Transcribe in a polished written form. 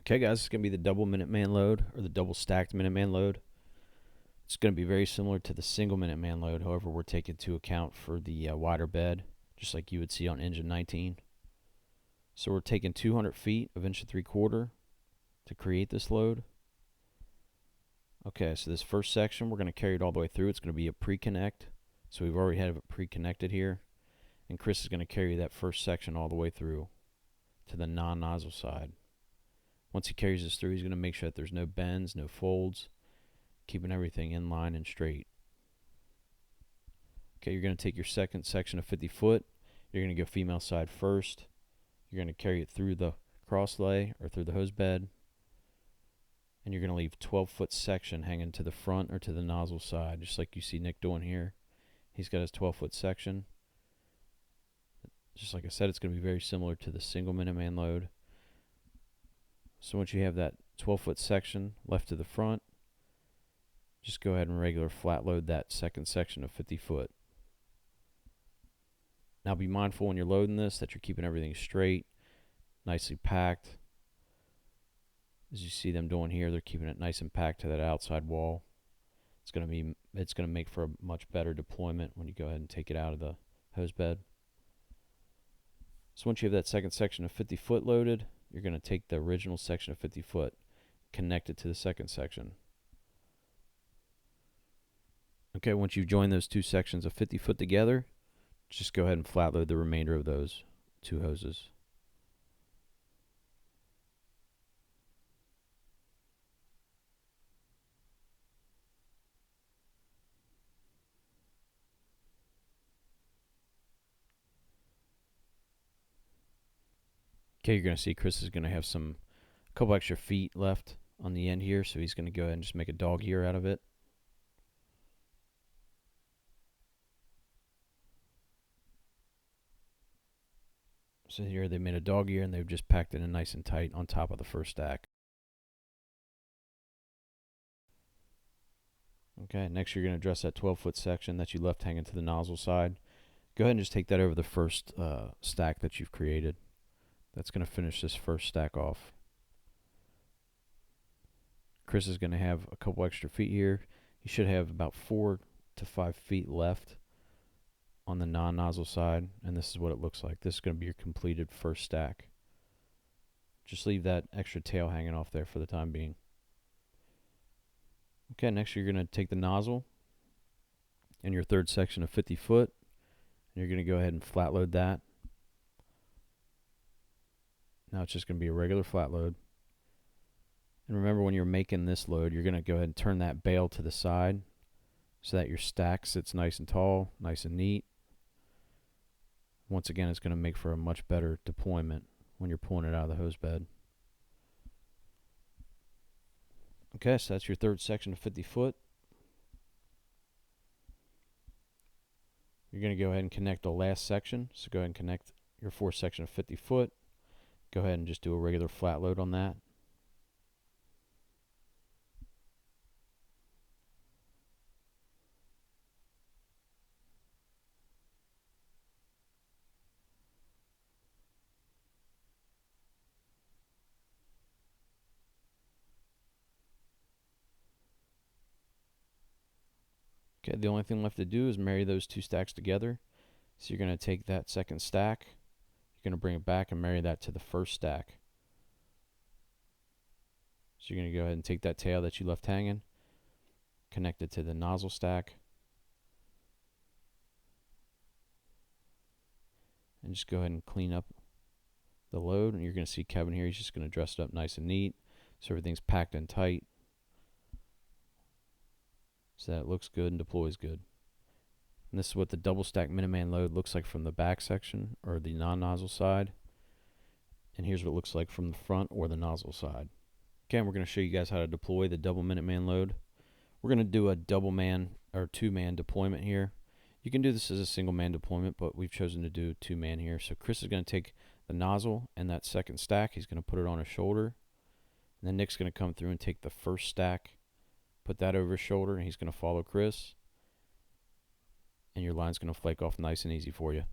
Okay, guys, it's going to be the double Minuteman load, or the double stacked Minuteman load. It's going to be very similar to the single Minuteman load. However, we're taking into account for the wider bed, just like you would see on engine 19. So we're taking 200 feet of 1 3/4 to create this load. Okay, so this first section, we're going to carry it all the way through. It's going to be a pre-connect. So we've already had it pre-connected here. And Chris is going to carry that first section all the way through to the non-nozzle side. Once he carries this through, he's going to make sure that there's no bends, no folds, keeping everything in line and straight. Okay, you're going to take your second section of 50 foot. You're going to go female side first. You're going to carry it through the cross lay or through the hose bed. And you're going to leave 12-foot section hanging to the front or to the nozzle side, just like you see Nick doing here. He's got his 12-foot section. Just like I said, it's going to be very similar to the single Minuteman load. So once you have that 12-foot section left to the front, just go ahead and regular flat load that second section of 50 foot. Now be mindful when you're loading this that you're keeping everything straight, nicely packed. As you see them doing here, they're keeping it nice and packed to that outside wall. It's going to make for a much better deployment when you go ahead and take it out of the hose bed. So once you have that second section of 50 foot loaded, you're going to take the original section of 50 foot, connect it to the second section. Okay, once you've joined those two sections of 50 foot together, just go ahead and flat load the remainder of those two hoses. Okay, you're going to see Chris is going to have a couple extra feet left on the end here, so he's going to go ahead and just make a dog ear out of it. So here they made a dog ear and they've just packed it in nice and tight on top of the first stack. Okay, next you're going to address that 12-foot section that you left hanging to the nozzle side. Go ahead and just take that over the first stack that you've created. That's going to finish this first stack off. Chris is going to have a couple extra feet here. He should have about 4 to 5 feet left on the non-nozzle side, and this is what it looks like. This is going to be your completed first stack. Just leave that extra tail hanging off there for the time being. Okay, next you're going to take the nozzle and your third section of 50 foot, and you're going to go ahead and flat load that. Now it's just going to be a regular flat load. And remember, when you're making this load, you're going to go ahead and turn that bale to the side so that your stack sits nice and tall, nice and neat. Once again, it's going to make for a much better deployment when you're pulling it out of the hose bed. Okay, so that's your third section of 50 foot. You're going to go ahead and connect the last section. So go ahead and connect your fourth section of 50 foot. Go ahead and just do a regular flat load on that. Okay, the only thing left to do is marry those two stacks together. So you're going to take that second stack, you're going to bring it back and marry that to the first stack. So you're going to go ahead and take that tail that you left hanging, connect it to the nozzle stack, and just go ahead and clean up the load. And you're going to see Kevin here, he's just going to dress it up nice and neat so everything's packed in tight, so that it looks good and deploys good. And this is what the double stack Minuteman load looks like from the back section or the non-nozzle side. And here's what it looks like from the front or the nozzle side. Okay, and we're going to show you guys how to deploy the double Minuteman load. We're going to do a double man or 2-man deployment here. You can do this as a single man deployment, but we've chosen to do 2-man here. So Chris is going to take the nozzle and that second stack. He's going to put it on his shoulder. And then Nick's going to come through and take the first stack, put that over his shoulder, and he's going to follow Chris. And your line's going to flake off nice and easy for you.